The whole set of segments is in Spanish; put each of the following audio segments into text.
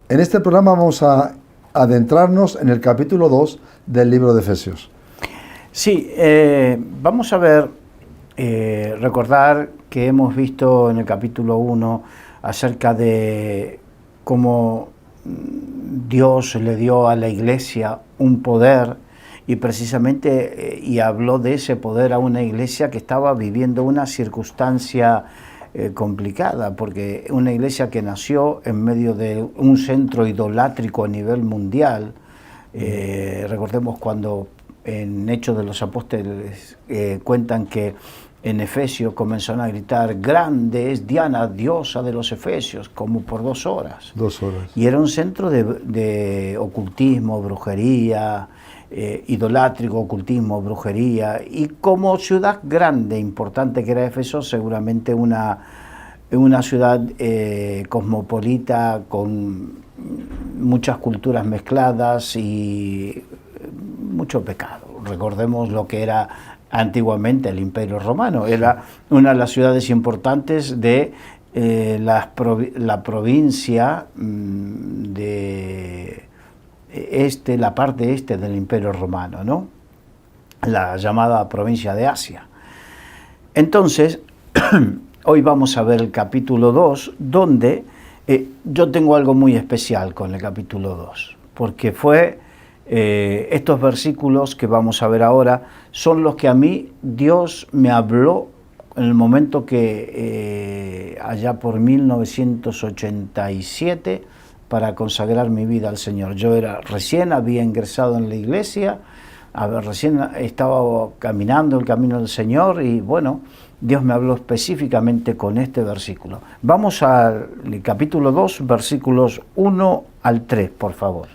En este programa vamos a adentrarnos en el capítulo 2 del libro de Efesios. Sí, vamos a ver, recordar que hemos visto en el capítulo 1 acerca de cómo Dios le dio a la iglesia un poder y precisamente y habló de ese poder a una iglesia que estaba viviendo una circunstancia complicada, porque una iglesia que nació en medio de un centro idolátrico a nivel mundial. Recordemos cuando en Hechos de los Apóstoles cuentan que en Efesios comenzaron a gritar: grande es Diana, diosa de los Efesios, como por 2 horas. 2 horas. Y era un centro de ocultismo, brujería, idolátrico, ocultismo, brujería, y como ciudad grande, importante que era Éfeso, seguramente una ciudad cosmopolita con muchas culturas mezcladas y mucho pecado. Recordemos lo que era antiguamente el Imperio Romano, era una de las ciudades importantes de la provincia de la parte este del Imperio Romano, ¿no? La llamada provincia de Asia. Entonces, hoy vamos a ver el capítulo 2, donde yo tengo algo muy especial con el capítulo 2, porque fue estos versículos que vamos a ver ahora son los que a mí Dios me habló en el momento que allá por 1987 para consagrar mi vida al Señor. Yo recién había ingresado en la iglesia, recién estaba caminando el camino del Señor y bueno, Dios me habló específicamente con este versículo. Vamos al capítulo 2, versículos 1 al 3, por favor.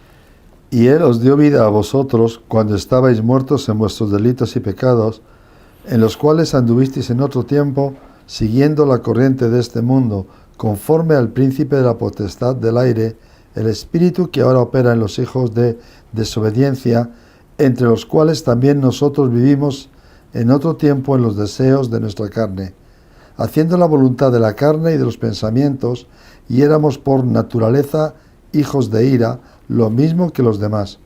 Y Él os dio vida a vosotros cuando estabais muertos en vuestros delitos y pecados, en los cuales anduvisteis en otro tiempo, siguiendo la corriente de este mundo, conforme al príncipe de la potestad del aire, el espíritu que ahora opera en los hijos de desobediencia, entre los cuales también nosotros vivimos en otro tiempo en los deseos de nuestra carne, haciendo la voluntad de la carne y de los pensamientos, y éramos por naturaleza hijos de ira, lo mismo que los demás.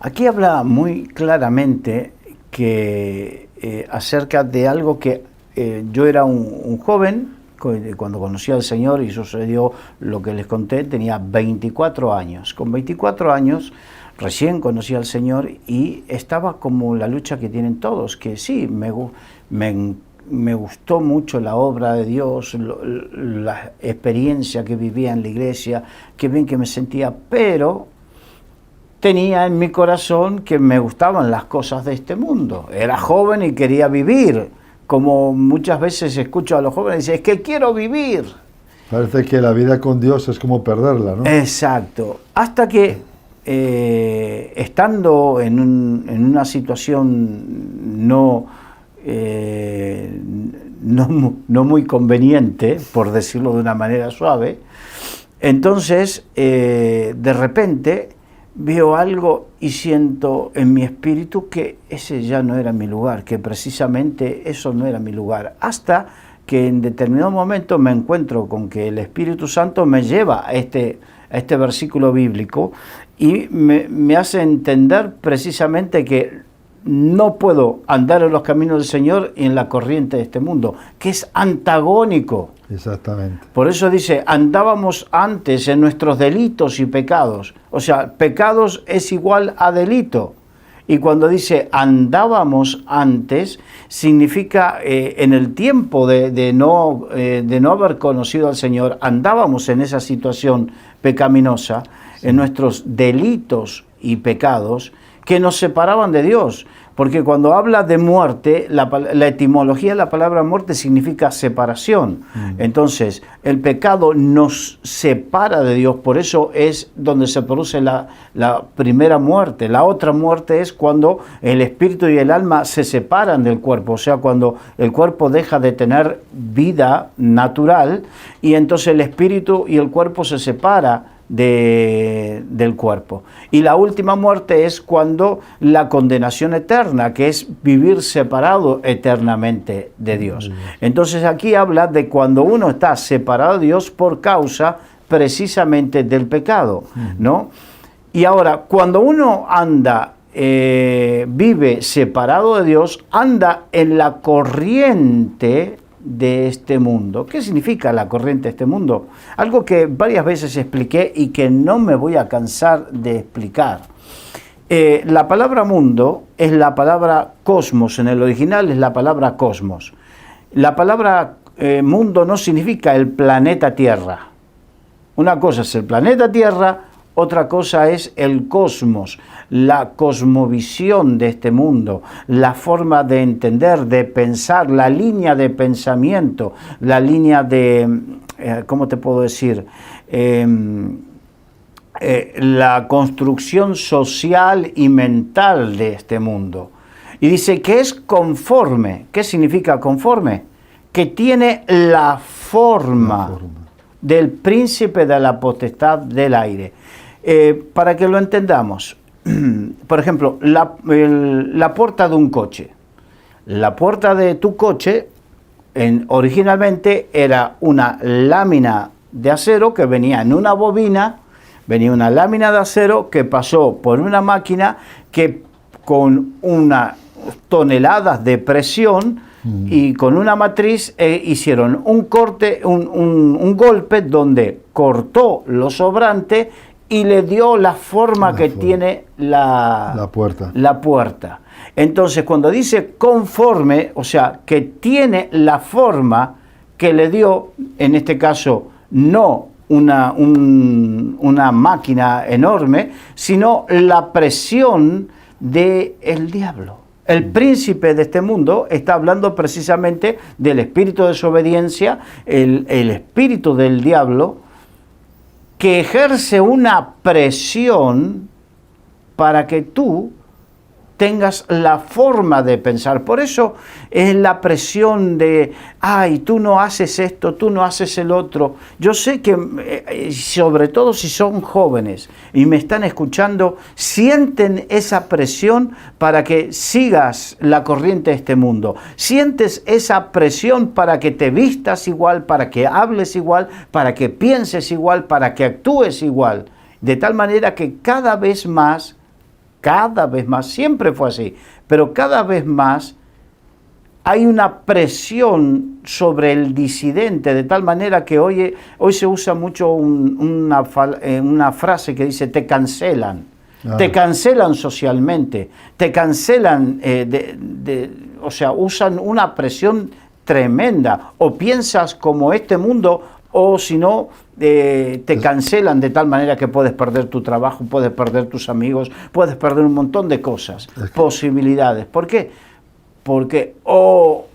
Aquí habla muy claramente que acerca de algo que yo era un joven cuando conocí al Señor y sucedió lo que les conté, tenía 24 años. Con 24 años recién conocí al Señor y estaba como la lucha que tienen todos, que sí, me gustó mucho la obra de Dios, la experiencia que vivía en la iglesia, qué bien que me sentía, pero tenía en mi corazón que me gustaban las cosas de este mundo. Era joven y quería vivir, como muchas veces escucho a los jóvenes, dicen, es que quiero vivir. Parece que la vida con Dios es como perderla, ¿no? Exacto. Hasta que estando en una situación no muy conveniente, por decirlo de una manera suave, entonces de repente veo algo y siento en mi espíritu que ese ya no era mi lugar, que precisamente eso no era mi lugar, hasta que en determinado momento me encuentro con que el Espíritu Santo me lleva a este versículo bíblico y me hace entender precisamente que no puedo andar en los caminos del Señor y en la corriente de este mundo, que es antagónico. Exactamente. Por eso dice, andábamos antes en nuestros delitos y pecados. O sea, pecados es igual a delito. Y cuando dice andábamos antes, significa en el tiempo de no haber conocido al Señor, andábamos en esa situación pecaminosa, sí, en nuestros delitos y pecados que nos separaban de Dios. Porque cuando habla de muerte, la etimología de la palabra muerte significa separación. Entonces, el pecado nos separa de Dios, por eso es donde se produce la primera muerte. La otra muerte es cuando el espíritu y el alma se separan del cuerpo, o sea, cuando el cuerpo deja de tener vida natural y entonces el espíritu y el cuerpo se separan del cuerpo. Y la última muerte es cuando la condenación eterna, que es vivir separado eternamente de Dios. Entonces aquí habla de cuando uno está separado de Dios por causa precisamente del pecado, ¿no? Y ahora, cuando uno anda, vive separado de Dios, anda en la corriente de este mundo. ¿Qué significa la corriente de este mundo? Algo que varias veces expliqué y que no me voy a cansar de explicar. La palabra mundo es la palabra cosmos, en el original es la palabra cosmos. La palabra mundo no significa el planeta Tierra. Una cosa es el planeta Tierra, otra cosa es el cosmos, la cosmovisión de este mundo, la forma de entender, de pensar, la línea de pensamiento, la línea de, ¿cómo te puedo decir? La construcción social y mental de este mundo. Y dice que es conforme. ¿Qué significa conforme? Que tiene la forma del príncipe de la potestad del aire. Para que lo entendamos, por ejemplo, la puerta de un coche. La puerta de tu coche originalmente era una lámina de acero que venía en una bobina, venía una lámina de acero que pasó por una máquina que con unas toneladas de presión y con una matriz hicieron un corte, un golpe donde cortó lo sobrante y le dio la forma que tiene la puerta. Entonces, cuando dice conforme, o sea, que tiene la forma que le dio, en este caso, no una máquina enorme, sino la presión del diablo. El príncipe de este mundo está hablando precisamente del espíritu de desobediencia, el espíritu del diablo, que ejerce una presión para que tú tengas la forma de pensar. Por eso es la presión de, ay, tú no haces esto, tú no haces el otro. Yo sé que, sobre todo si son jóvenes y me están escuchando, sienten esa presión para que sigas la corriente de este mundo. Sientes esa presión para que te vistas igual, para que hables igual, para que pienses igual, para que actúes igual. De tal manera que cada vez más, siempre fue así, pero cada vez más hay una presión sobre el disidente, de tal manera que hoy se usa mucho una frase que dice te cancelan. Te cancelan socialmente, te cancelan, o sea, usan una presión tremenda, o piensas como este mundo, o si no, te cancelan de tal manera que puedes perder tu trabajo, puedes perder tus amigos, puedes perder un montón de cosas, posibilidades. ¿Por qué? Porque o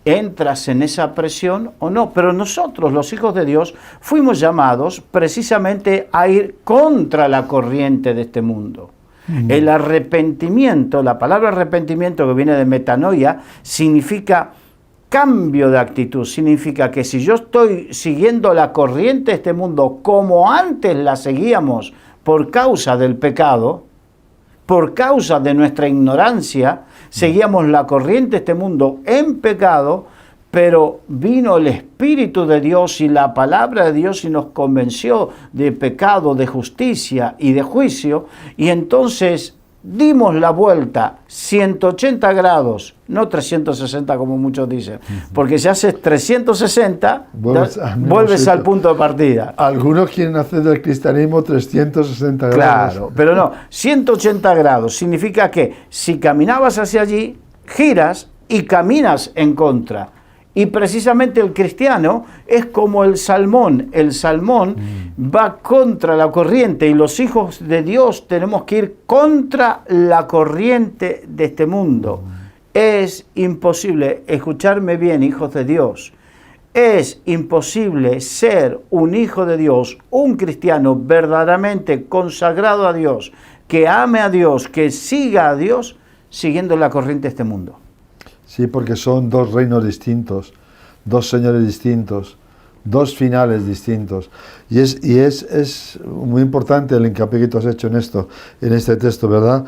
entras en esa presión o no. Pero nosotros, los hijos de Dios, fuimos llamados precisamente a ir contra la corriente de este mundo. El arrepentimiento, la palabra arrepentimiento, que viene de metanoia, significa cambio de actitud. Significa que si yo estoy siguiendo la corriente de este mundo como antes la seguíamos por causa del pecado, por causa de nuestra ignorancia, seguíamos la corriente de este mundo en pecado, pero vino el Espíritu de Dios y la palabra de Dios y nos convenció de pecado, de justicia y de juicio, y entonces dimos la vuelta 180 grados, no 360 como muchos dicen, porque si haces 360, vuelves al punto de partida. Algunos quieren hacer del cristianismo 360 grados. Claro, pero no, 180 grados significa que si caminabas hacia allí, giras y caminas en contra. Y precisamente el cristiano es como el salmón. El salmón va contra la corriente y los hijos de Dios tenemos que ir contra la corriente de este mundo. Es imposible, escucharme bien, hijos de Dios, es imposible ser un hijo de Dios, un cristiano verdaderamente consagrado a Dios, que ame a Dios, que siga a Dios, siguiendo la corriente de este mundo. Sí, porque son dos reinos distintos, dos señores distintos, dos finales distintos. Y es muy importante el hincapié que tú has hecho en esto, en este texto, ¿verdad?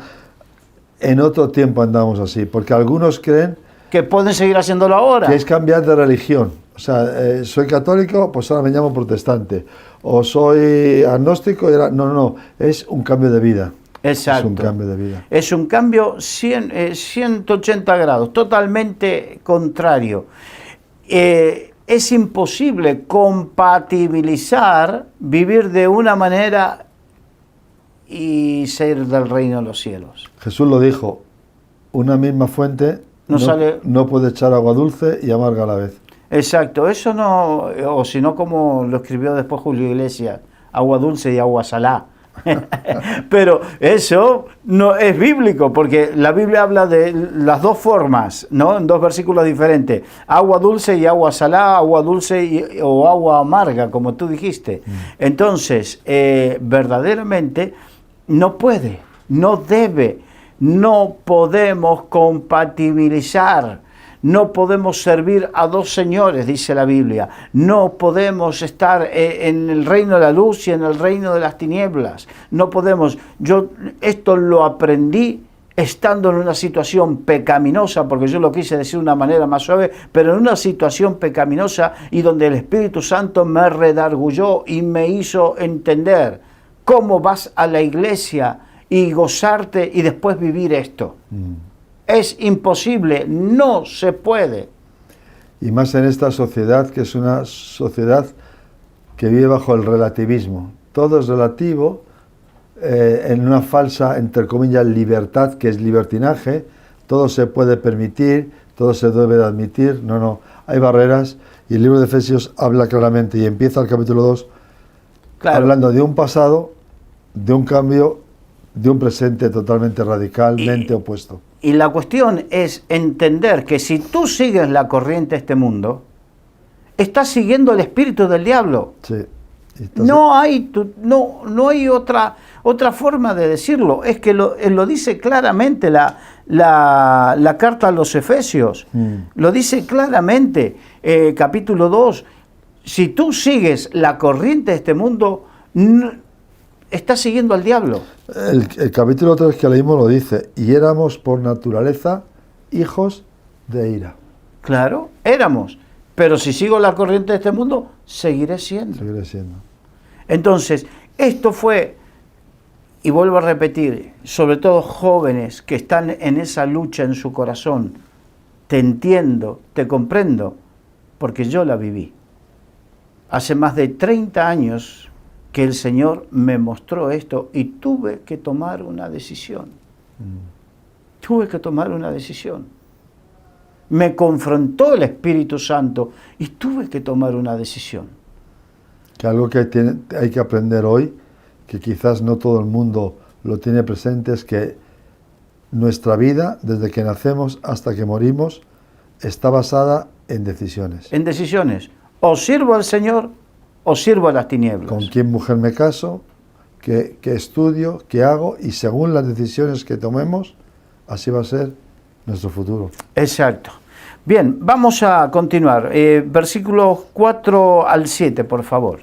En otro tiempo andamos así, porque algunos creen que pueden seguir haciéndolo ahora. Que es cambiar de religión. O sea, soy católico, pues ahora me llamo protestante. o soy agnóstico. No, es un cambio de vida. Exacto. Es un cambio de vida. Es un cambio 180 grados, totalmente contrario. Es imposible compatibilizar vivir de una manera y ser del reino de los cielos. Jesús lo dijo, una misma fuente no puede echar agua dulce y amarga a la vez. Exacto, eso no, o si no como lo escribió después Julio Iglesias, agua dulce y agua salá. Pero eso no es bíblico, porque la Biblia habla de las dos formas, ¿no? En dos versículos diferentes, agua dulce y agua salada, agua dulce o agua amarga, como tú dijiste. Entonces, verdaderamente no puede, no debe, no podemos compatibilizar. No podemos servir a dos señores, dice la Biblia. No podemos estar en el reino de la luz y en el reino de las tinieblas. No podemos. Yo esto lo aprendí estando en una situación pecaminosa, porque yo lo quise decir de una manera más suave, pero en una situación pecaminosa y donde el Espíritu Santo me redargulló y me hizo entender cómo vas a la iglesia y gozarte y después vivir esto. Es imposible, no se puede. Y más en esta sociedad, que es una sociedad que vive bajo el relativismo. Todo es relativo, en una falsa, entre comillas, libertad, que es libertinaje. Todo se puede permitir, todo se debe de admitir. No, hay barreras. Y el libro de Efesios habla claramente, y empieza el capítulo 2, hablando de un pasado, de un cambio, de un presente totalmente radicalmente opuesto. Y la cuestión es entender que si tú sigues la corriente de este mundo, estás siguiendo el espíritu del diablo. Sí. No hay otra forma de decirlo. Es que lo dice claramente la carta a los Efesios. Lo dice claramente, capítulo 2. Si tú sigues la corriente de este mundo, estás siguiendo al diablo. El capítulo 3 que leímos lo dice, y éramos por naturaleza hijos de ira. Claro, éramos. Pero si sigo la corriente de este mundo, seguiré siendo. Seguiré siendo. Entonces, esto fue, y vuelvo a repetir, sobre todo jóvenes que están en esa lucha en su corazón, te entiendo, te comprendo, porque yo la viví. Hace más de 30 años que el Señor me mostró esto y tuve que tomar una decisión. Tuve que tomar una decisión. Me confrontó el Espíritu Santo y tuve que tomar una decisión. Que algo que hay que aprender hoy, que quizás no todo el mundo lo tiene presente, es que nuestra vida, desde que nacemos hasta que morimos, está basada en decisiones. En decisiones. O sirvo al Señor o sirvo a las tinieblas. ¿Con qué mujer me caso? ¿Qué estudio? ¿Qué hago? Y según las decisiones que tomemos, así va a ser nuestro futuro. Exacto. Bien, vamos a continuar. Versículos 4 al 7, por favor.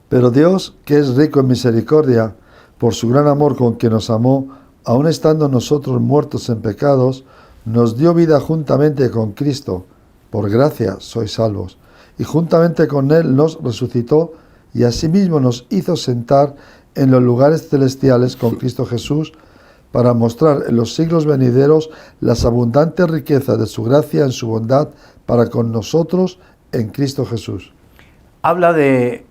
Pero Dios, que es rico en misericordia, por su gran amor con que nos amó, aun estando nosotros muertos en pecados, nos dio vida juntamente con Cristo. Por gracia sois salvos. Y juntamente con Él nos resucitó y asimismo nos hizo sentar en los lugares celestiales con Cristo Jesús, para mostrar en los siglos venideros las abundantes riquezas de su gracia en su bondad para con nosotros en Cristo Jesús. Habla de,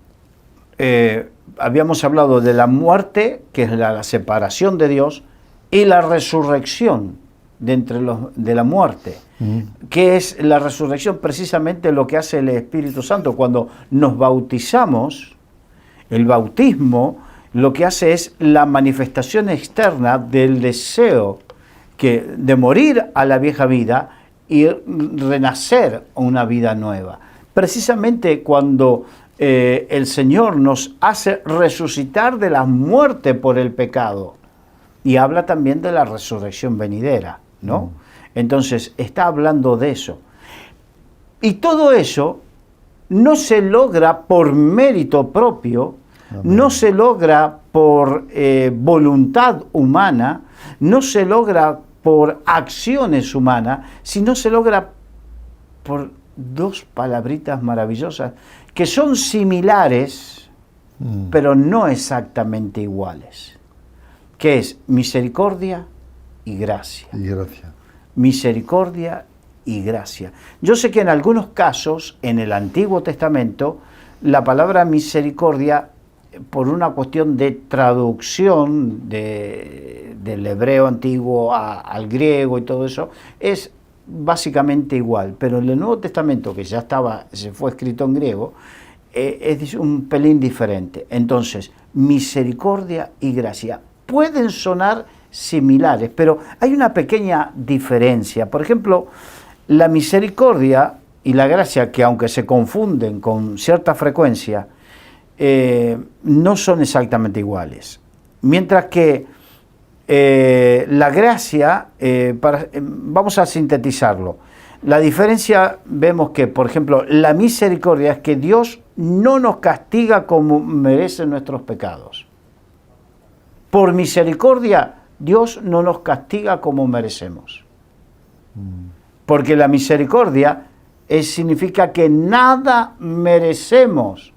habíamos hablado de la muerte, que es la separación de Dios, y la resurrección de la muerte. ¿Qué es la resurrección? Precisamente lo que hace el Espíritu Santo. Cuando nos bautizamos, el bautismo lo que hace es la manifestación externa del deseo de morir a la vieja vida y renacer a una vida nueva. Precisamente cuando el Señor nos hace resucitar de la muerte por el pecado, y habla también de la resurrección venidera, ¿no? Entonces, está hablando de eso. Y todo eso no se logra por mérito propio, no se logra por voluntad humana, no se logra por acciones humanas, sino se logra por dos palabritas maravillosas que son similares, pero no exactamente iguales, que es misericordia y gracia. Y gracia. Misericordia y gracia. Yo sé que en algunos casos, en el Antiguo Testamento, la palabra misericordia, por una cuestión de traducción del hebreo antiguo al griego y todo eso, es básicamente igual. Pero en el Nuevo Testamento, que ya se fue escrito en griego, es un pelín diferente. Entonces, misericordia y gracia pueden sonar similares, pero hay una pequeña diferencia. Por ejemplo, la misericordia y la gracia, que aunque se confunden con cierta frecuencia, no son exactamente iguales. Mientras que la gracia, vamos a sintetizarlo, la diferencia vemos que, por ejemplo, la misericordia es que Dios no nos castiga como merecen nuestros pecados. Por misericordia, Dios no nos castiga como merecemos. Porque la misericordia significa que nada merecemos.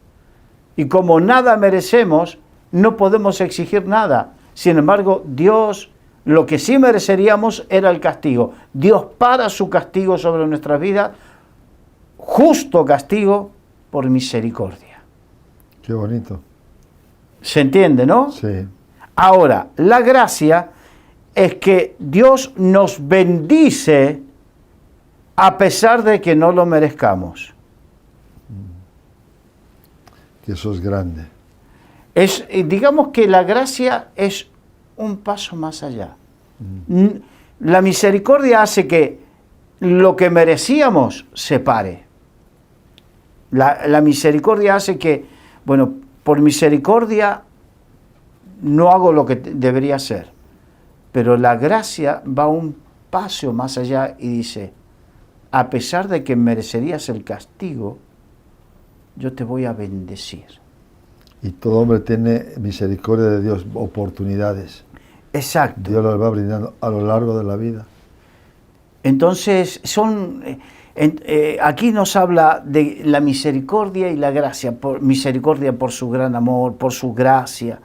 Y como nada merecemos, no podemos exigir nada. Sin embargo, Dios, lo que sí mereceríamos era el castigo. Dios para su castigo sobre nuestras vidas, justo castigo por misericordia. Qué bonito. ¿Se entiende, no? Sí. Ahora, la gracia es que Dios nos bendice a pesar de que no lo merezcamos. Que eso es grande. Digamos que la gracia es un paso más allá. La misericordia hace que lo que merecíamos se pare. La misericordia hace que, bueno, por misericordia no hago lo que debería hacer. Pero la gracia va un paso más allá y dice, a pesar de que merecerías el castigo, yo te voy a bendecir. Y todo hombre tiene misericordia de Dios, oportunidades. Exacto. Dios las va brindando a lo largo de la vida. Entonces, aquí nos habla de la misericordia y la gracia, misericordia por su gran amor, por su gracia.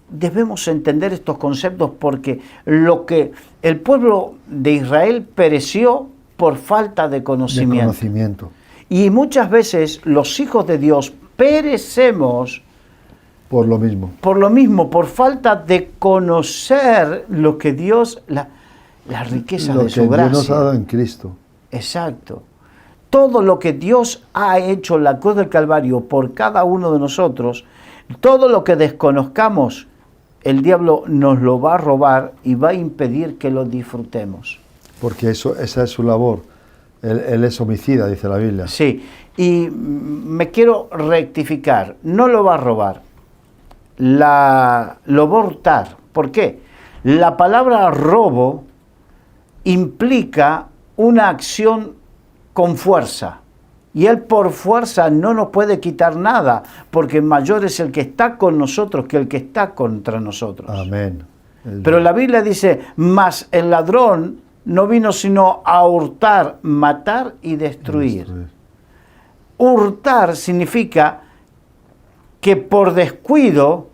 Debemos entender estos conceptos porque lo que el pueblo de Israel pereció por falta de conocimiento. Y muchas veces los hijos de Dios perecemos por lo mismo. Por falta de conocer lo que Dios, la riqueza de su gracia. Lo que Dios nos ha dado en Cristo. Exacto. Todo lo que Dios ha hecho en la cruz del Calvario por cada uno de nosotros, todo lo que desconozcamos, el diablo nos lo va a robar y va a impedir que lo disfrutemos. Porque esa es su labor. Él es homicida, dice la Biblia. Sí, y me quiero rectificar. No lo va a robar. Lo va a hurtar. ¿Por qué? La palabra robo implica una acción con fuerza. Y Él por fuerza no nos puede quitar nada, porque mayor es el que está con nosotros que el que está contra nosotros. Amén. Pero la Biblia dice, mas el ladrón no vino sino a hurtar, matar y destruir. Hurtar significa que por descuido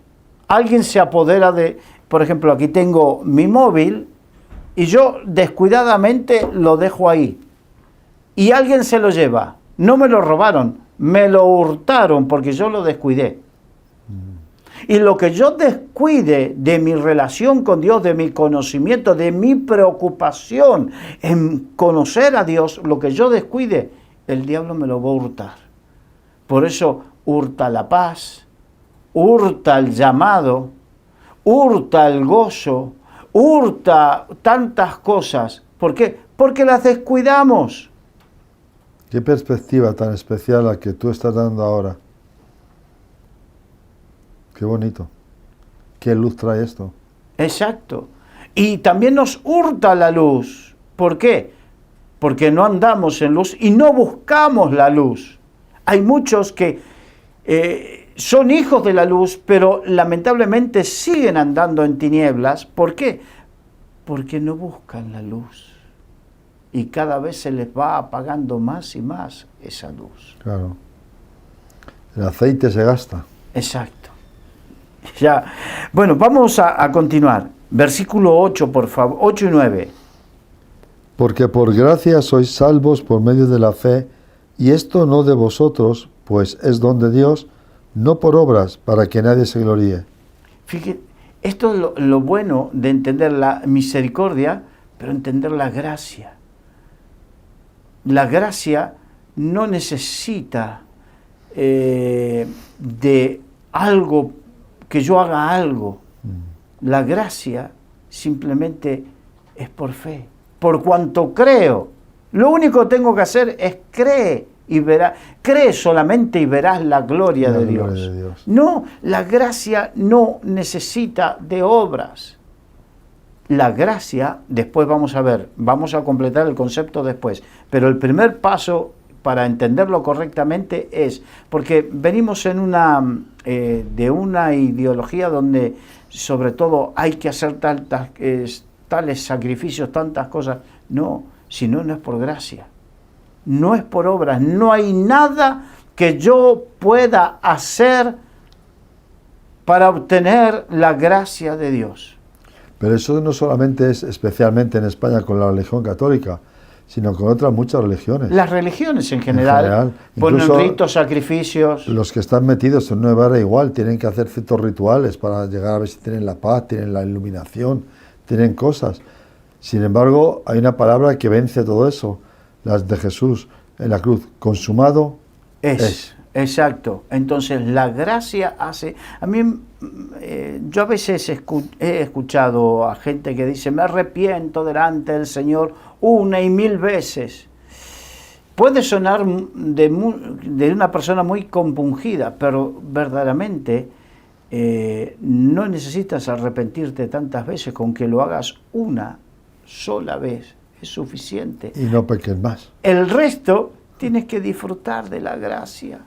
alguien se apodera de, por ejemplo, aquí tengo mi móvil y yo descuidadamente lo dejo ahí. Y alguien se lo lleva. No me lo robaron, me lo hurtaron porque yo lo descuidé. Y lo que yo descuide de mi relación con Dios, de mi conocimiento, de mi preocupación en conocer a Dios, lo que yo descuide, el diablo me lo va a hurtar. Por eso hurta la paz, hurta el llamado, hurta el gozo, hurta tantas cosas. ¿Por qué? Porque las descuidamos. Qué perspectiva tan especial la que tú estás dando ahora. Qué bonito. Qué luz trae esto. Exacto. Y también nos hurta la luz. ¿Por qué? Porque no andamos en luz y no buscamos la luz. Hay muchos que son hijos de la luz, pero lamentablemente siguen andando en tinieblas. ¿Por qué? Porque no buscan la luz. Y cada vez se les va apagando más y más esa luz. Claro. El aceite se gasta. Exacto. Ya. Bueno, vamos a continuar. Versículo 8, por favor, 8 y 9. Porque por gracia sois salvos por medio de la fe, y esto no de vosotros, pues es don de Dios, no por obras, para que nadie se gloríe. Fíjate, esto es lo bueno de entender la misericordia, pero entender la gracia. La gracia no necesita de algo, que yo haga algo. La gracia simplemente es por fe, por cuanto creo. Lo único que tengo que hacer es creer y verás. Cree solamente y verás la gloria de Dios. No, la gracia no necesita de obras. La gracia, después vamos a ver, vamos a completar el concepto después, pero el primer paso para entenderlo correctamente es, porque venimos en de una ideología donde sobre todo hay que hacer tales sacrificios, tantas cosas. No, si no, no es por gracia, no es por obras, no hay nada que yo pueda hacer para obtener la gracia de Dios. Pero eso no solamente es especialmente en España con la religión católica, sino con otras muchas religiones. Las religiones en general ponen ritos, sacrificios. Los que están metidos en una barra igual tienen que hacer ciertos rituales para llegar a ver si tienen la paz, tienen la iluminación, tienen cosas. Sin embargo, hay una palabra que vence todo eso, las de Jesús en la cruz. Consumado es. Exacto. Entonces la gracia hace... A mí, yo a veces he escuchado a gente que dice, me arrepiento delante del Señor 1 y 1000 veces. Puede sonar de una persona muy compungida, pero verdaderamente no necesitas arrepentirte tantas veces, con que lo hagas una sola vez es suficiente. Y no peques más. El resto tienes que disfrutar de la gracia.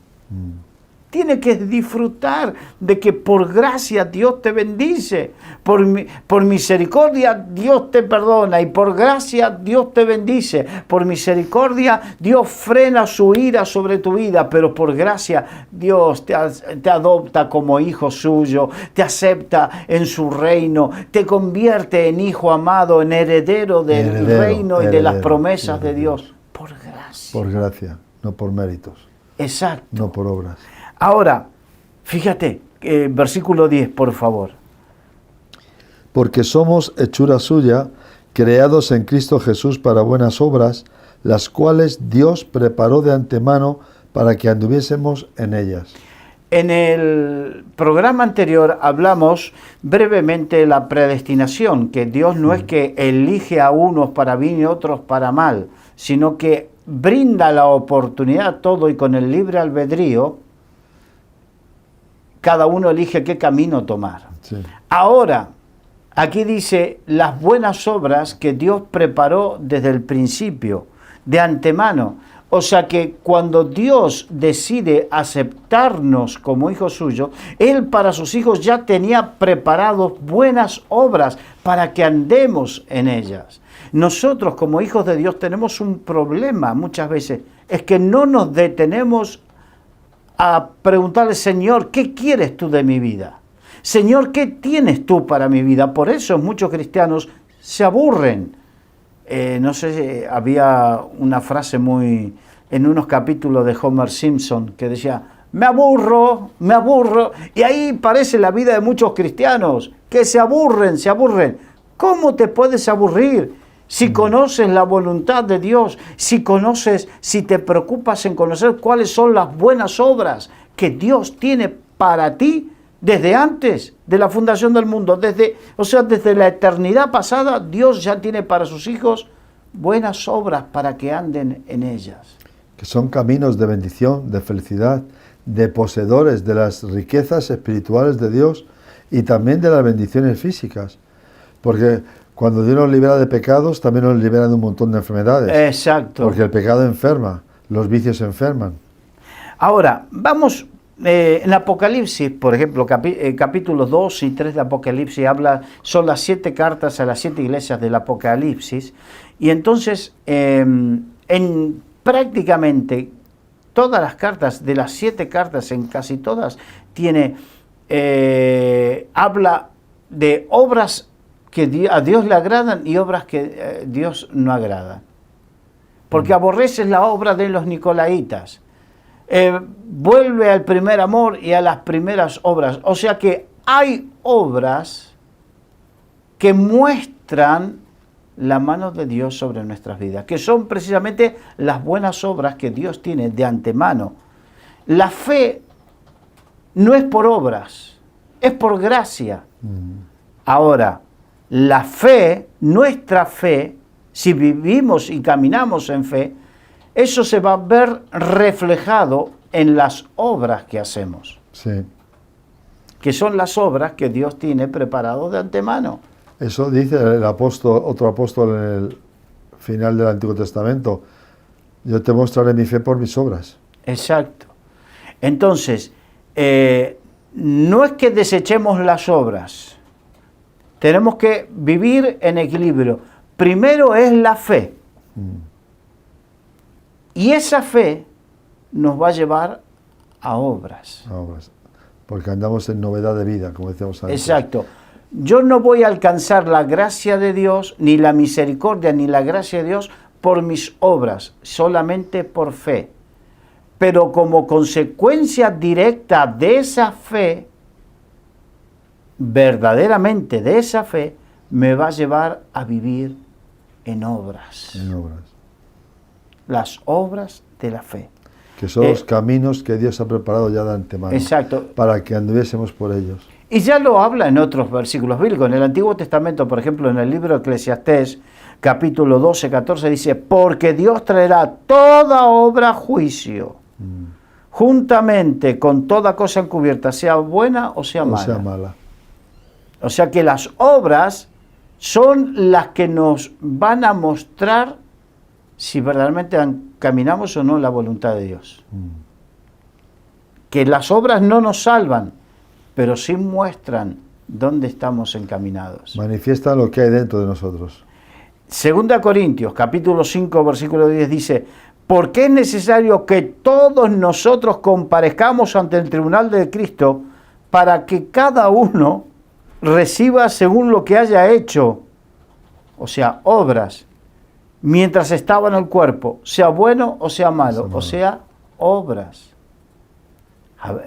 Tienes que disfrutar de que por gracia Dios te bendice, por misericordia Dios te perdona y por gracia Dios te bendice, por misericordia Dios frena su ira sobre tu vida, pero por gracia Dios te adopta como hijo suyo, te acepta en su reino, te convierte en hijo amado, en heredero del reino y de las promesas de Dios, por gracia. Por gracia, no por méritos. Exacto. No por obras. Ahora, fíjate, versículo 10, por favor. Porque somos hechura suya, creados en Cristo Jesús para buenas obras, las cuales Dios preparó de antemano para que anduviésemos en ellas. En el programa anterior hablamos brevemente de la predestinación, que Dios no es que elige a unos para bien y otros para mal, sino que brinda la oportunidad a todo y con el libre albedrío, cada uno elige qué camino tomar. Sí. Ahora, aquí dice las buenas obras que Dios preparó desde el principio, de antemano. O sea que cuando Dios decide aceptarnos como hijos suyos, Él para sus hijos ya tenía preparados buenas obras para que andemos en ellas. Nosotros como hijos de Dios tenemos un problema muchas veces, es que no nos detenemos a preguntarle, Señor, ¿qué quieres tú de mi vida? Señor, ¿qué tienes tú para mi vida? Por eso muchos cristianos se aburren. No sé, había una frase en unos capítulos de Homer Simpson que decía, me aburro, y ahí parece la vida de muchos cristianos, que se aburren. ¿Cómo te puedes aburrir? Si conoces la voluntad de Dios, si te preocupas en conocer cuáles son las buenas obras que Dios tiene para ti desde antes de la fundación del mundo, desde la eternidad pasada, Dios ya tiene para sus hijos buenas obras para que anden en ellas. Que son caminos de bendición, de felicidad, de poseedores de las riquezas espirituales de Dios y también de las bendiciones físicas. Porque cuando Dios nos libera de pecados, también nos libera de un montón de enfermedades. Exacto. Porque el pecado enferma, los vicios enferman. Ahora, vamos, en Apocalipsis, por ejemplo, capítulos 2 y 3 de Apocalipsis, son las 7 cartas a las 7 iglesias del Apocalipsis, y entonces, prácticamente todas las cartas, de las 7 cartas, en casi todas, habla de obras que a Dios le agradan y obras que Dios no agrada. Porque aborreces la obra de los nicolaitas. Vuelve al primer amor y a las primeras obras. O sea que hay obras que muestran la mano de Dios sobre nuestras vidas, que son precisamente las buenas obras que Dios tiene de antemano. La fe no es por obras, es por gracia. Ahora, la fe, nuestra fe, si vivimos y caminamos en fe, eso se va a ver reflejado en las obras que hacemos. Sí. Que son las obras que Dios tiene preparado de antemano. Eso dice el apóstol, otro apóstol en el final del Antiguo Testamento. Yo te mostraré mi fe por mis obras. Exacto. Entonces, no es que desechemos las obras. Tenemos que vivir en equilibrio. Primero es la fe. Y esa fe nos va a llevar a obras. A obras. Porque andamos en novedad de vida, como decíamos antes. Exacto. Yo no voy a alcanzar la gracia de Dios, ni la misericordia, ni la gracia de Dios por mis obras, solamente por fe. Pero como consecuencia directa de esa fe, verdaderamente de esa fe, me va a llevar a vivir en obras. En obras. Las obras de la fe. Que son los caminos que Dios ha preparado ya de antemano. Exacto. Para que anduviésemos por ellos. Y ya lo habla en otros versículos bíblicos. En el Antiguo Testamento, por ejemplo, en el libro de Eclesiastés, capítulo 12, 14, dice, porque Dios traerá toda obra a juicio, juntamente con toda cosa encubierta, sea buena o sea mala. O sea mala. O sea que las obras son las que nos van a mostrar si verdaderamente caminamos o no en la voluntad de Dios. Que las obras no nos salvan, pero sí muestran dónde estamos encaminados. Manifiestan lo que hay dentro de nosotros. 2 Corintios, capítulo 5, versículo 10 dice, porque es necesario que todos nosotros comparezcamos ante el tribunal de Cristo para que cada uno reciba según lo que haya hecho, o sea, obras, mientras estaba en el cuerpo, sea bueno o sea malo, o sea, obras.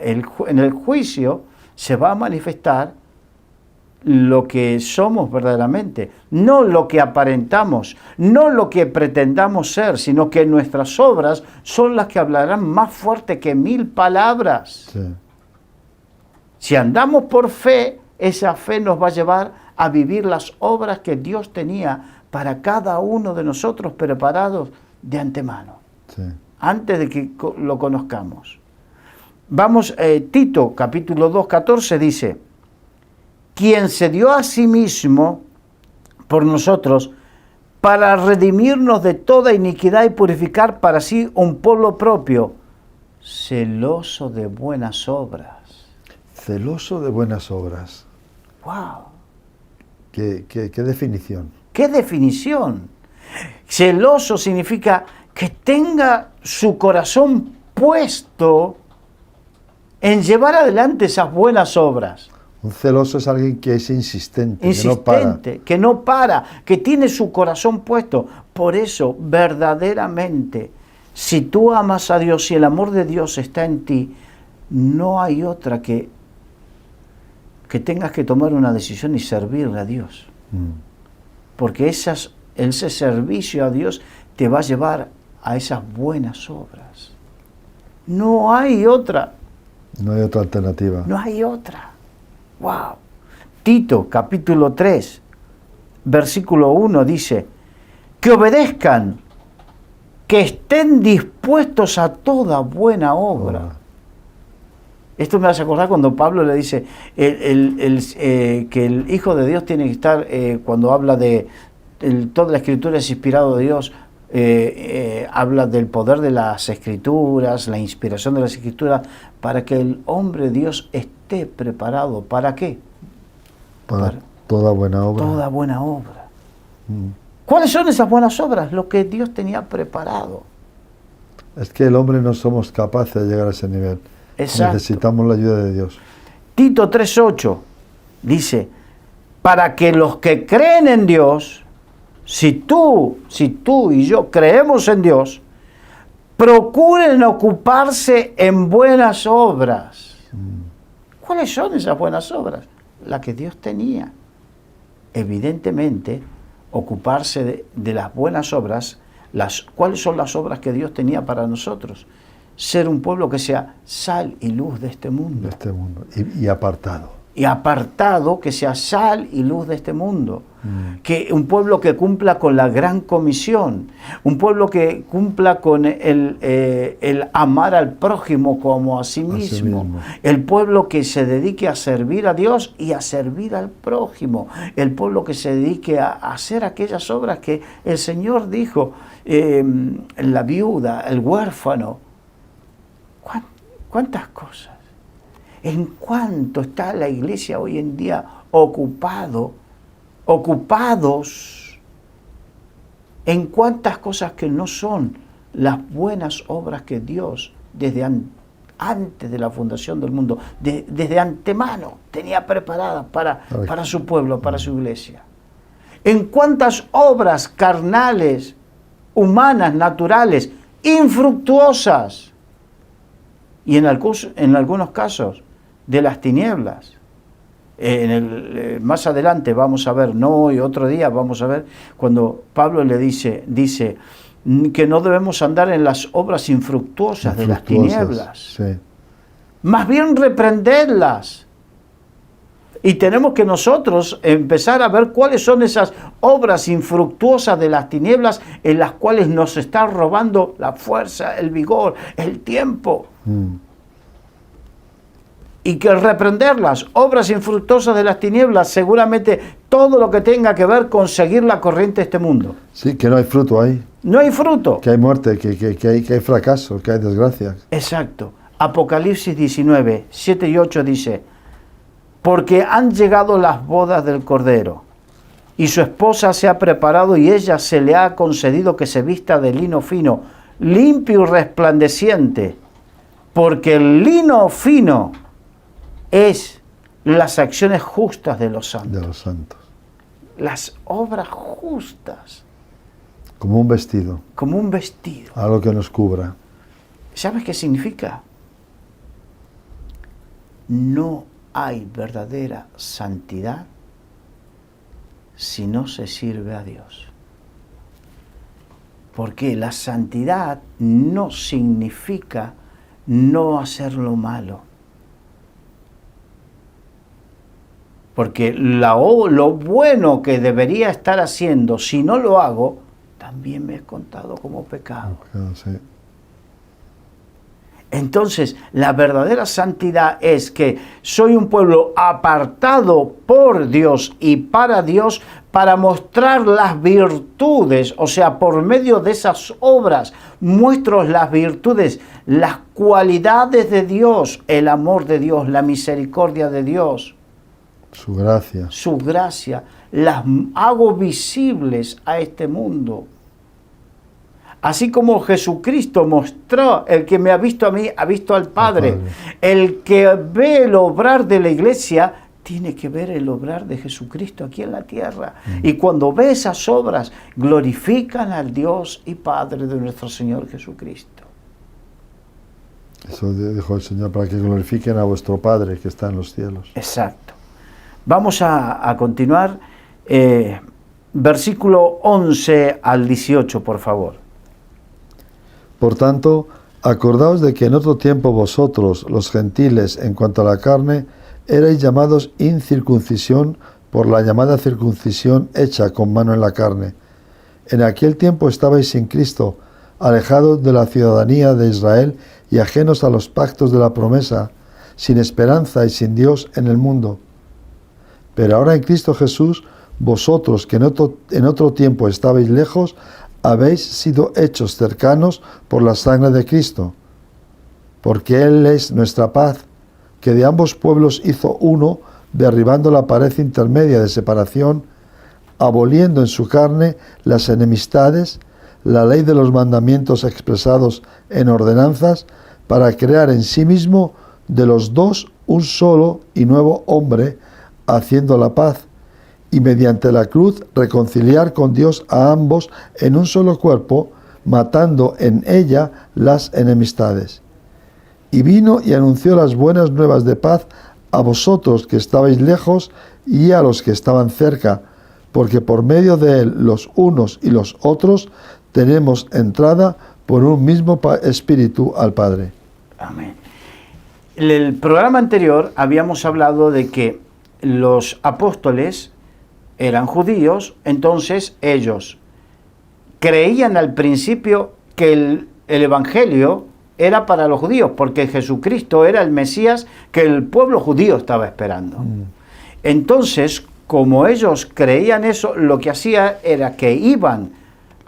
En el juicio se va a manifestar lo que somos verdaderamente, no lo que aparentamos, no lo que pretendamos ser, sino que nuestras obras son las que hablarán más fuerte que 1000 palabras. Sí. Si andamos por fe, esa fe nos va a llevar a vivir las obras que Dios tenía para cada uno de nosotros preparados de antemano, Sí. antes de que lo conozcamos. Vamos, Tito, capítulo 2, 14 dice, quien se dio a sí mismo por nosotros para redimirnos de toda iniquidad y purificar para sí un pueblo propio, celoso de buenas obras. Celoso de buenas obras. ¡Wow! ¿Qué definición? ¡Qué definición! Celoso significa que tenga su corazón puesto en llevar adelante esas buenas obras. Un celoso es alguien que es insistente, Que no para, que tiene su corazón puesto. Por eso, verdaderamente, si tú amas a Dios y el amor de Dios está en ti, no hay otra que tengas que tomar una decisión y servirle a Dios. Porque ese servicio a Dios te va a llevar a esas buenas obras. No hay otra. No hay otra alternativa. No hay otra. ¡Wow! Tito, capítulo 3, versículo 1 dice, que obedezcan, que estén dispuestos a toda buena obra. Esto me hace acordar cuando Pablo le dice que el Hijo de Dios tiene que estar, cuando habla de toda la Escritura es inspirado de Dios, habla del poder de las Escrituras, la inspiración de las Escrituras, para que el hombre de Dios esté preparado. ¿Para qué? Para toda buena obra. Toda buena obra. ¿Cuáles son esas buenas obras? Lo que Dios tenía preparado. Es que el hombre no somos capaces de llegar a ese nivel. Exacto. Necesitamos la ayuda de Dios. Tito 3:8 dice, para que los que creen en Dios, si tú y yo creemos en Dios, procuren ocuparse en buenas obras. ¿Cuáles son esas buenas obras? Las que Dios tenía. Evidentemente, ocuparse de las buenas obras, ¿cuáles son las obras que Dios tenía para nosotros? Ser un pueblo que sea sal y luz de este mundo. De este mundo. Y apartado. Y apartado, que sea sal y luz de este mundo. Que un pueblo que cumpla con la gran comisión. Un pueblo que cumpla con el amar al prójimo como a sí mismo. El pueblo que se dedique a servir a Dios y a servir al prójimo. El pueblo que se dedique a hacer aquellas obras que el Señor dijo, la viuda, el huérfano. ¿Cuántas cosas? ¿En cuánto está la iglesia hoy en día ocupados? ¿En cuántas cosas que no son las buenas obras que Dios desde antes de la fundación del mundo, desde antemano tenía preparadas para su pueblo, para su iglesia? ¿En cuántas obras carnales, humanas, naturales, infructuosas, y en algunos casos de las tinieblas? Más adelante vamos a ver, no hoy, otro día vamos a ver, cuando Pablo le dice que no debemos andar en las obras infructuosas de las tinieblas. Sí. Más bien reprenderlas. Y tenemos que nosotros empezar a ver cuáles son esas obras infructuosas de las tinieblas en las cuales nos está robando la fuerza, el vigor, el tiempo. Y que reprenderlas, obras infructuosas de las tinieblas, seguramente todo lo que tenga que ver con seguir la corriente de este mundo. Sí, que no hay fruto ahí. No hay fruto. Que hay muerte, que hay fracaso, que hay desgracia. Exacto. Apocalipsis 19, 7 y 8 dice, porque han llegado las bodas del Cordero, y su esposa se ha preparado, y ella se le ha concedido que se vista de lino fino, limpio y resplandeciente, porque el lino fino es las acciones justas de los santos. De los santos. Las obras justas. Como un vestido. Como un vestido. Algo que nos cubra. ¿Sabes qué significa? No hay verdadera santidad si no se sirve a Dios. Porque la santidad no significa no hacer lo malo. Porque lo bueno que debería estar haciendo, si no lo hago, también me es contado como pecado. Sí. Entonces, la verdadera santidad es que soy un pueblo apartado por Dios y para Dios para mostrar las virtudes, o sea, por medio de esas obras, muestro las virtudes, las cualidades de Dios, el amor de Dios, la misericordia de Dios. Su gracia. Su gracia, las hago visibles a este mundo. Así como Jesucristo mostró, el que me ha visto a mí, ha visto al Padre. El que ve el obrar de la iglesia, tiene que ver el obrar de Jesucristo aquí en la tierra. Y cuando ve esas obras, glorifican al Dios y Padre de nuestro Señor Jesucristo. Eso dijo el Señor, para que glorifiquen a vuestro Padre que está en los cielos. Exacto. Vamos a continuar. Versículo 11 al 18, por favor. Por tanto, acordaos de que en otro tiempo vosotros, los gentiles, en cuanto a la carne, erais llamados incircuncisión por la llamada circuncisión hecha con mano en la carne. En aquel tiempo estabais sin Cristo, alejados de la ciudadanía de Israel y ajenos a los pactos de la promesa, sin esperanza y sin Dios en el mundo. Pero ahora en Cristo Jesús, vosotros que en otro tiempo estabais lejos, habéis sido hechos cercanos por la sangre de Cristo, porque Él es nuestra paz, que de ambos pueblos hizo uno, derribando la pared intermedia de separación, aboliendo en su carne las enemistades, la ley de los mandamientos expresados en ordenanzas, para crear en sí mismo de los dos un solo y nuevo hombre, haciendo la paz, y mediante la cruz reconciliar con Dios a ambos en un solo cuerpo, matando en ella las enemistades. Y vino y anunció las buenas nuevas de paz a vosotros que estabais lejos y a los que estaban cerca, porque por medio de él los unos y los otros tenemos entrada por un mismo espíritu al Padre. Amén. En el programa anterior habíamos hablado de que los apóstoles eran judíos, entonces ellos creían al principio que el Evangelio era para los judíos, porque Jesucristo era el Mesías que el pueblo judío estaba esperando. Entonces, como ellos creían eso, lo que hacía era que iban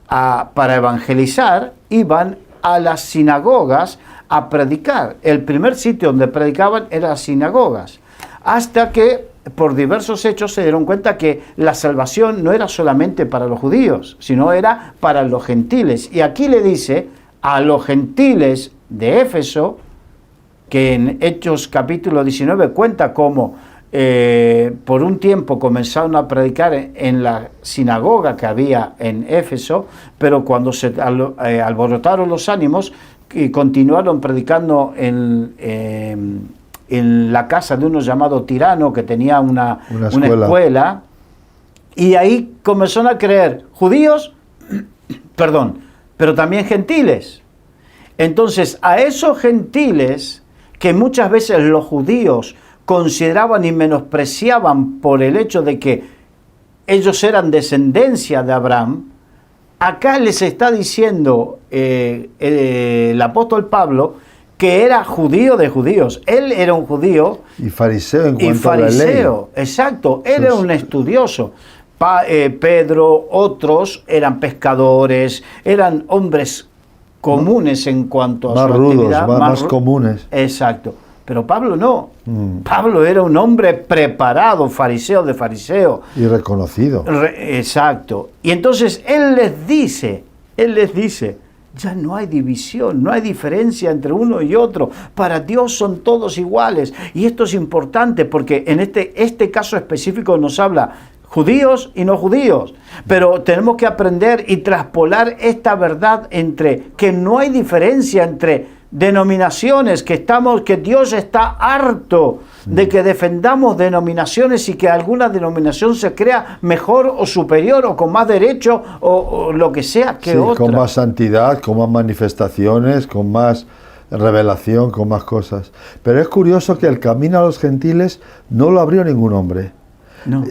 para evangelizar, iban a las sinagogas a predicar. El primer sitio donde predicaban eran las sinagogas, hasta que por diversos hechos se dieron cuenta que la salvación no era solamente para los judíos, sino era para los gentiles. Y aquí le dice a los gentiles de Éfeso, que en Hechos capítulo 19 cuenta cómo por un tiempo comenzaron a predicar en la sinagoga que había en Éfeso, pero cuando se alborotaron los ánimos y continuaron predicando en la casa de uno llamado Tirano, que tenía una escuela, y ahí comenzaron a creer judíos, pero también gentiles. Entonces, a esos gentiles que muchas veces los judíos consideraban y menospreciaban por el hecho de que ellos eran descendencia de Abraham, acá les está diciendo el apóstol Pablo que era judío de judíos. Él era un judío y fariseo en cuanto a la ley. Exacto, él era un estudioso. Pedro, otros eran pescadores, eran hombres comunes en cuanto a más su rudos, actividad. Más comunes. Exacto. Pero Pablo no. Pablo era un hombre preparado, fariseo de fariseo. Y reconocido. Exacto. Y entonces él les dice, ya no hay división, no hay diferencia entre uno y otro. Para Dios son todos iguales. Y esto es importante porque en este caso específico nos habla judíos y no judíos. Pero tenemos que aprender y traspolar esta verdad entre que no hay diferencia entre denominaciones, que Dios está harto de que defendamos denominaciones y que alguna denominación se crea mejor o superior o con más derecho o lo que sea que otra. Con más santidad, con más manifestaciones, con más revelación, con más cosas. Pero es curioso que el camino a los gentiles no lo abrió ningún hombre. No.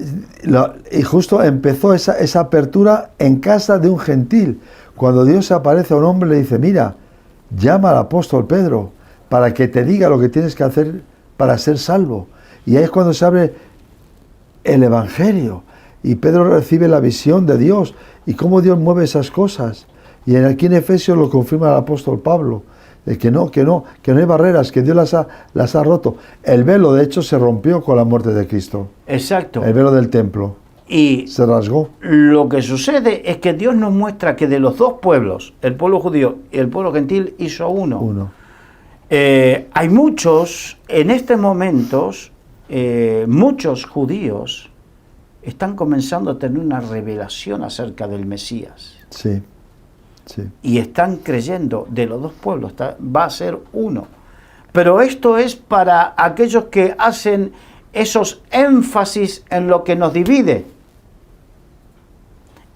Y justo empezó esa apertura en casa de un gentil. Cuando Dios se aparece a un hombre, le dice, mira, llama al apóstol Pedro para que te diga lo que tienes que hacer para ser salvo. Y ahí es cuando se abre el Evangelio. Y Pedro recibe la visión de Dios y cómo Dios mueve esas cosas. Y aquí en Efesios lo confirma el apóstol Pablo, de que no hay barreras, que Dios las ha roto. El velo, de hecho, se rompió con la muerte de Cristo. Exacto. El velo del templo. Y se rasgó. Lo que sucede es que Dios nos muestra que de los dos pueblos, el pueblo judío y el pueblo gentil, hizo uno. Hay muchos, en estos momentos, muchos judíos están comenzando a tener una revelación acerca del Mesías. Sí. Y están creyendo de los dos pueblos, va a ser uno. Pero esto es para aquellos que hacen esos énfasis en lo que nos divide.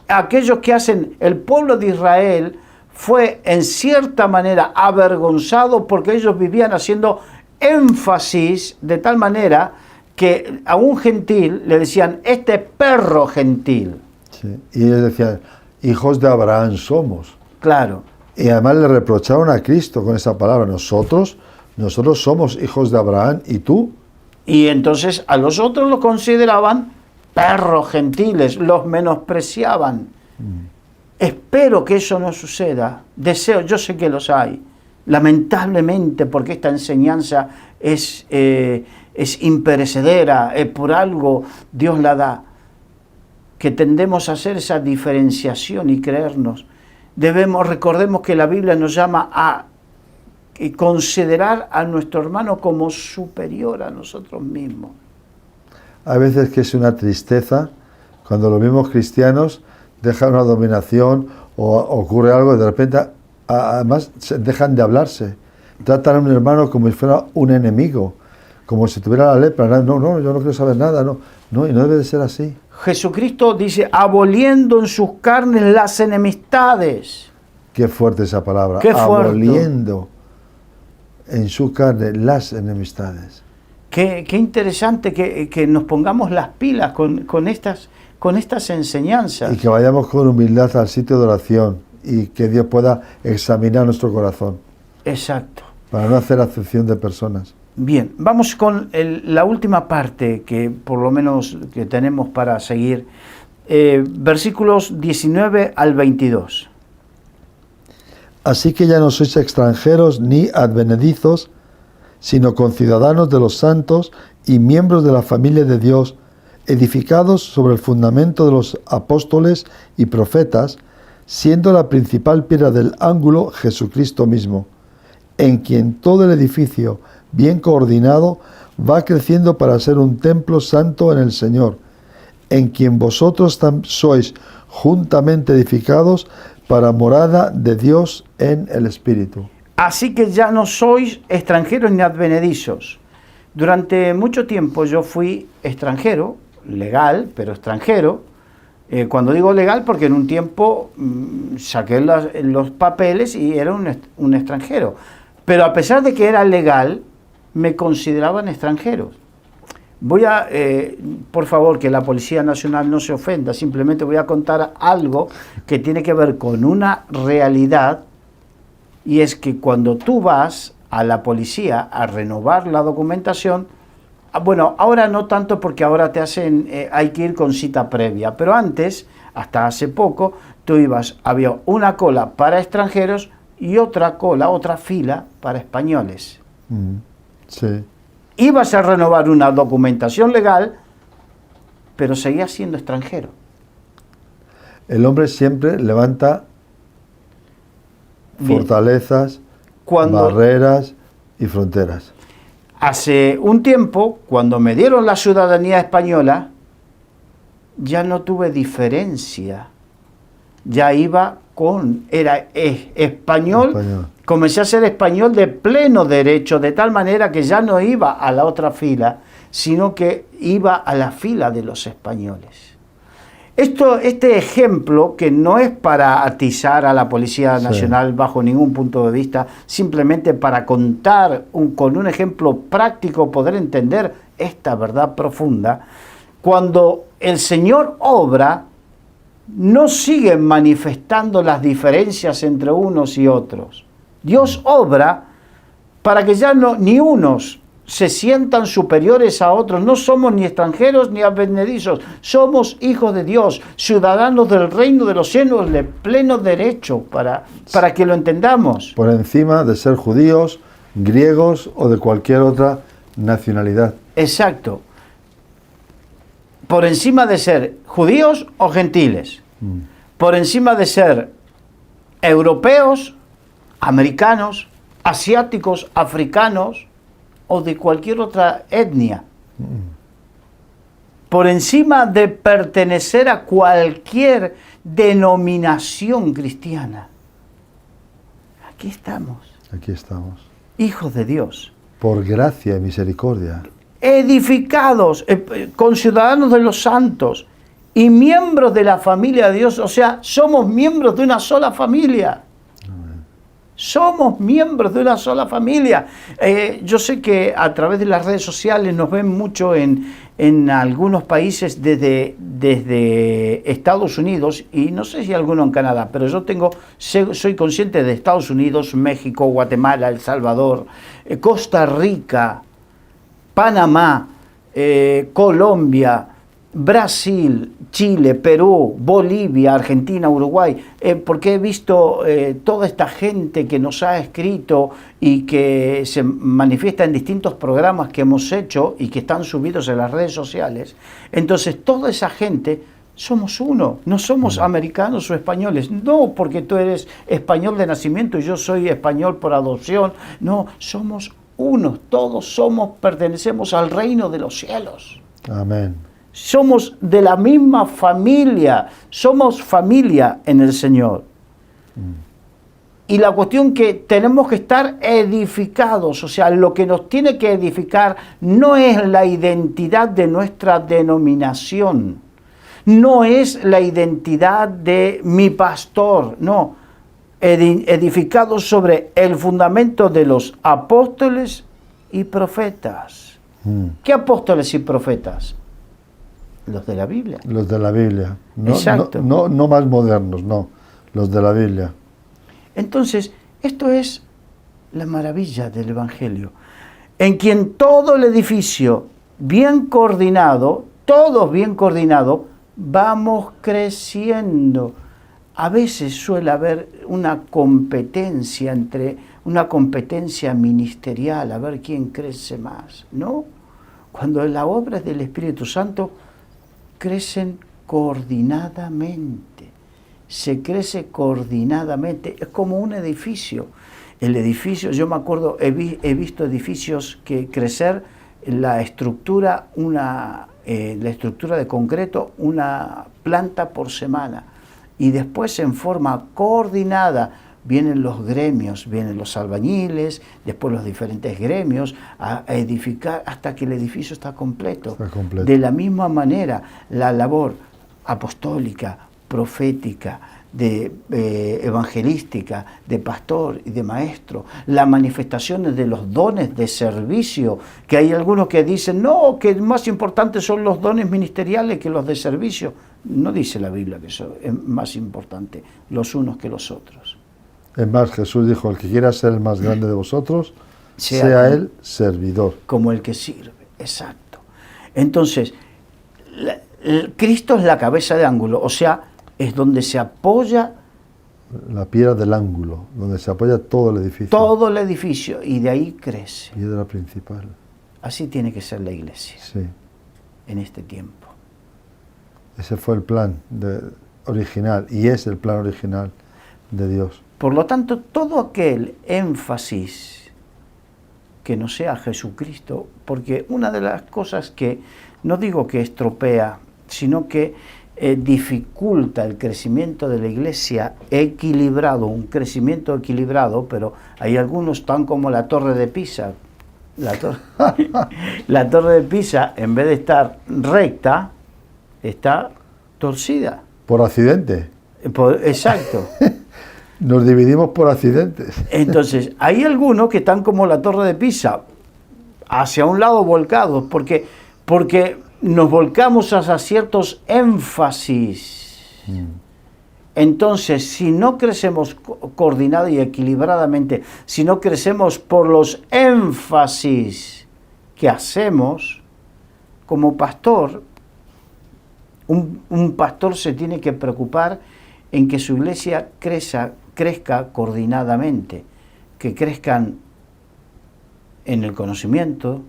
Aquellos que hacen, el pueblo de Israel fue en cierta manera avergonzado porque ellos vivían haciendo énfasis de tal manera que a un gentil le decían, este perro gentil. Sí. Y ellos decían, hijos de Abraham somos. Claro. Y además le reprocharon a Cristo con esa palabra, nosotros somos hijos de Abraham, ¿y tú? Y entonces a los otros los consideraban perros gentiles, los menospreciaban. Espero que eso no suceda. Deseo, yo sé que los hay. Lamentablemente, porque esta enseñanza es imperecedera, por algo Dios la da, que tendemos a hacer esa diferenciación y creernos recordemos que la Biblia nos llama a considerar a nuestro hermano como superior a nosotros mismos. Hay veces que es una tristeza cuando los mismos cristianos dejan una dominación o ocurre algo y de repente además dejan de hablarse. Tratan a un hermano como si fuera un enemigo, como si tuviera la lepra. No, yo no quiero saber nada, no, y no debe de ser así. Jesucristo dice, aboliendo en sus carnes las enemistades. Qué fuerte esa palabra, Qué fuerte. Aboliendo en su carne las enemistades. Qué interesante que nos pongamos las pilas con estas enseñanzas. Y que vayamos con humildad al sitio de oración y que Dios pueda examinar nuestro corazón. Exacto. Para no hacer acepción de personas. Bien, vamos con la última parte que por lo menos que tenemos para seguir. Versículos 19 al 22. Así que ya no sois extranjeros ni advenedizos, sino conciudadanos de los santos y miembros de la familia de Dios, edificados sobre el fundamento de los apóstoles y profetas, siendo la principal piedra del ángulo Jesucristo mismo, en quien todo el edificio, bien coordinado, va creciendo para ser un templo santo en el Señor, en quien vosotros sois juntamente edificados para morada de Dios en el Espíritu. Así que ya no sois extranjeros ni advenedizos. Durante mucho tiempo yo fui extranjero, legal, pero extranjero. Cuando digo legal, porque en un tiempo saqué los papeles y era un extranjero. Pero a pesar de que era legal, me consideraban extranjeros. Por favor, que la Policía Nacional no se ofenda, simplemente voy a contar algo que tiene que ver con una realidad, y es que cuando tú vas a la policía a renovar la documentación, bueno, ahora no tanto porque ahora hay que ir con cita previa, pero antes, hasta hace poco, había una cola para extranjeros y otra fila para españoles. Sí. Ibas a renovar una documentación legal, pero seguías siendo extranjero. El hombre siempre levanta fortalezas, barreras y fronteras. Hace un tiempo, cuando me dieron la ciudadanía española, ya no tuve diferencia. Ya era español. Comencé a ser español de pleno derecho, de tal manera que ya no iba a la otra fila, sino que iba a la fila de los españoles. Este ejemplo, que no es para atizar a la Policía Nacional bajo ningún punto de vista, simplemente para contar con un ejemplo práctico, poder entender esta verdad profunda. Cuando el Señor obra, no sigue manifestando las diferencias entre unos y otros. Dios obra para que ya ni unos se sientan superiores a otros. No somos ni extranjeros ni advenedizos, somos hijos de Dios, ciudadanos del reino de los cielos de pleno derecho, para que lo entendamos. Por encima de ser judíos, griegos o de cualquier otra nacionalidad. Exacto. Por encima de ser judíos o gentiles, por encima de ser europeos, americanos, asiáticos, africanos o de cualquier otra etnia. Por encima de pertenecer a cualquier denominación cristiana. Aquí estamos. Aquí estamos. Hijos de Dios. Por gracia y misericordia. Edificados, conciudadanos de los santos y miembros de la familia de Dios. O sea, somos miembros de una sola familia. Somos miembros de una sola familia. Yo sé que a través de las redes sociales nos ven mucho en algunos países desde Estados Unidos, y no sé si alguno en Canadá, pero soy consciente de Estados Unidos, México, Guatemala, El Salvador, Costa Rica, Panamá, Colombia, Brasil, Chile, Perú, Bolivia, Argentina, Uruguay, porque he visto toda esta gente que nos ha escrito y que se manifiesta en distintos programas que hemos hecho y que están subidos en las redes sociales. Entonces, toda esa gente Somos uno, no somos americanos o españoles. No porque tú eres español de nacimiento y yo soy español por adopción. No, somos uno. Todos pertenecemos al reino de los cielos. Amén. Somos de la misma familia. Somos familia en el Señor. Y la cuestión que tenemos que estar edificados, o sea, lo que nos tiene que edificar no es la identidad de nuestra denominación. No es la identidad de mi pastor, no. Edificado sobre el fundamento de los apóstoles y profetas. ¿Qué apóstoles y profetas? Los de la Biblia. Los de la Biblia. No, Exacto. No más modernos, no. Los de la Biblia. Entonces, esto es la maravilla del Evangelio. En quien todo el edificio bien coordinado, todos bien coordinados, vamos creciendo. A veces suele haber una competencia ministerial, a ver quién crece más, ¿no? Cuando la obra del Espíritu Santo crecen coordinadamente, se crece coordinadamente, es como un edificio. El edificio, yo me acuerdo, he visto edificios que crecer la estructura de concreto, una planta por semana, y después en forma coordinada vienen los gremios, vienen los albañiles, después los diferentes gremios a edificar hasta que el edificio está completo. De la misma manera, la labor apostólica, profética, evangelística, de pastor y de maestro, las manifestaciones de los dones de servicio, que hay algunos que dicen, no, que más importantes son los dones ministeriales que los de servicio. No dice la Biblia que eso es más importante los unos que los otros. Es más, Jesús dijo, el que quiera ser el más grande de vosotros, sea él servidor. Como el que sirve, exacto. Entonces, Cristo es la cabeza de ángulo, o sea, es donde se apoya la piedra del ángulo, donde se apoya todo el edificio. Todo el edificio, y de ahí crece. Piedra principal. Así tiene que ser la iglesia. Sí. En este tiempo. Ese fue el plan original, y es el plan original de Dios. Por lo tanto, todo aquel énfasis que no sea Jesucristo, porque una de las cosas que, no digo que estropea, sino que dificulta el crecimiento de la iglesia equilibrado, un crecimiento equilibrado, pero hay algunos tan como la Torre de Pisa. La Torre de Pisa, en vez de estar recta, está torcida. Por accidente. Exacto. Nos dividimos por accidentes. Entonces, hay algunos que están como la Torre de Pisa, hacia un lado volcados, porque nos volcamos hacia ciertos énfasis. Entonces, si no crecemos coordinado y equilibradamente, si no crecemos por los énfasis que hacemos, como pastor, un pastor se tiene que preocupar en que su iglesia crezca coordinadamente, que crezcan en el conocimiento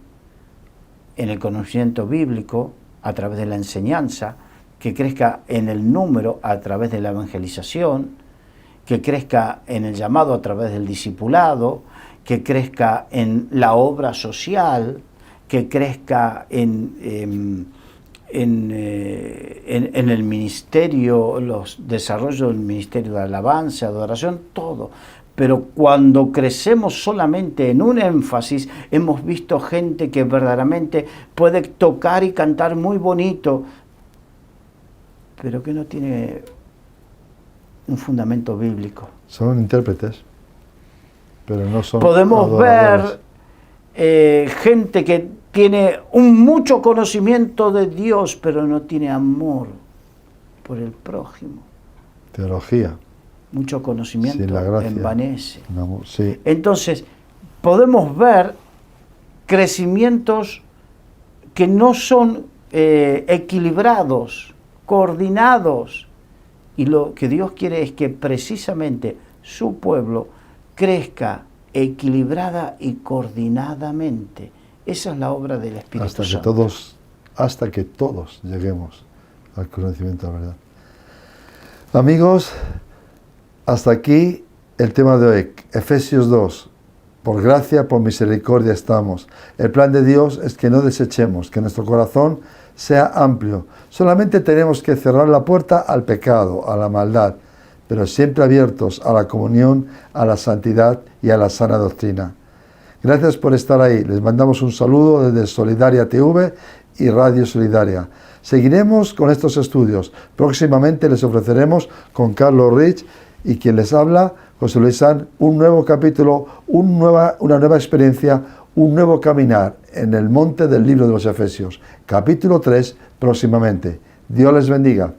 bíblico a través de la enseñanza, que crezca en el número a través de la evangelización, que crezca en el llamado a través del discipulado, que crezca en la obra social, que crezca en el ministerio, los desarrollos del ministerio de alabanza, adoración, todo. Pero cuando crecemos solamente en un énfasis, hemos visto gente que verdaderamente puede tocar y cantar muy bonito, pero que no tiene un fundamento bíblico. Son intérpretes, pero no son Podemos ver gente que tiene mucho conocimiento de Dios, pero no tiene amor por el prójimo. Teología. Mucho conocimiento envanece. Sí. Entonces, podemos ver crecimientos que no son equilibrados, coordinados. Y lo que Dios quiere es que precisamente su pueblo crezca equilibrada y coordinadamente. Esa es la obra del Espíritu Santo. Hasta que todos lleguemos al conocimiento de la verdad. Amigos, hasta aquí el tema de hoy, Efesios 2. Por gracia, por misericordia estamos. El plan de Dios es que no desechemos, que nuestro corazón sea amplio. Solamente tenemos que cerrar la puerta al pecado, a la maldad, pero siempre abiertos a la comunión, a la santidad y a la sana doctrina. Gracias por estar ahí. Les mandamos un saludo desde Solidaria TV y Radio Solidaria. Seguiremos con estos estudios. Próximamente les ofreceremos con Carlos Rich y quien les habla, José Luis San, un nuevo capítulo, una nueva experiencia, un nuevo caminar en el monte del libro de los Efesios. Capítulo 3 próximamente. Dios les bendiga.